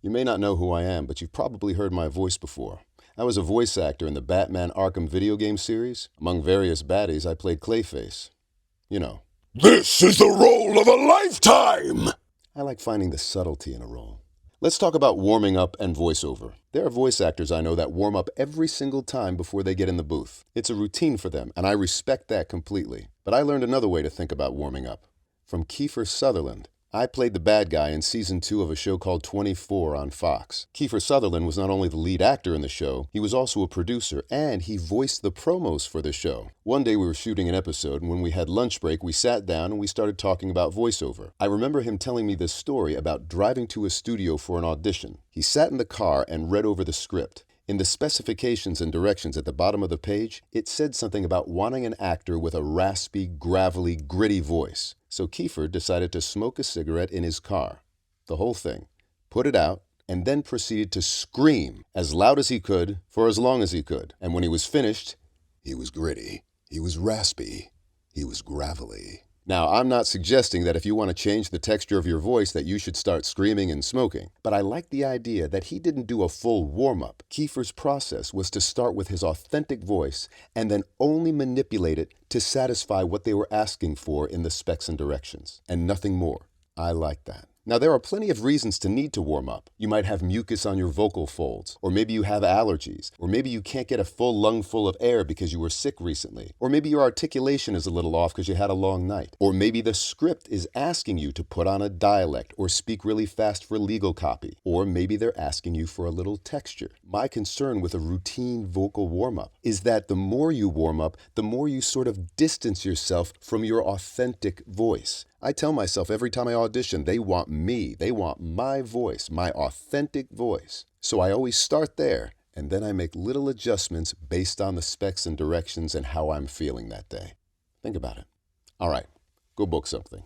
You may not know who I am, but you've probably heard my voice before. I was a voice actor in the Batman Arkham video game series. Among various baddies, I played Clayface. You know. This is the role of a lifetime! I like finding the subtlety in a role. Let's talk about warming up and voiceover. There are voice actors I know that warm up every single time before they get in the booth. It's a routine for them, and I respect that completely. But I learned another way to think about warming up. From Kiefer Sutherland. I played the bad guy in season 2 of a show called 24 on Fox. Kiefer Sutherland was not only the lead actor in the show, he was also a producer, and he voiced the promos for the show. One day we were shooting an episode, and when we had lunch break, we sat down and we started talking about voiceover. I remember him telling me this story about driving to a studio for an audition. He sat in the car and read over the script. In the specifications and directions at the bottom of the page, it said something about wanting an actor with a raspy, gravelly, gritty voice. So Kiefer decided to smoke a cigarette in his car. The whole thing. Put it out, and then proceeded to scream as loud as he could for as long as he could. And when he was finished, he was gritty, he was raspy, he was gravelly. Now, I'm not suggesting that if you want to change the texture of your voice that you should start screaming and smoking, but I like the idea that he didn't do a full warm-up. Kiefer's process was to start with his authentic voice and then only manipulate it to satisfy what they were asking for in the specs and directions, and nothing more. I like that. Now, there are plenty of reasons to need to warm up. You might have mucus on your vocal folds, or maybe you have allergies, or maybe you can't get a full lung full of air because you were sick recently, or maybe your articulation is a little off because you had a long night, or maybe the script is asking you to put on a dialect or speak really fast for legal copy, or maybe they're asking you for a little texture. My concern with a routine vocal warm-up is that the more you warm up, the more you sort of distance yourself from your authentic voice. I tell myself every time I audition, they want me. They want my voice, my authentic voice. So I always start there, and then I make little adjustments based on the specs and directions and how I'm feeling that day. Think about it. All right, go book something.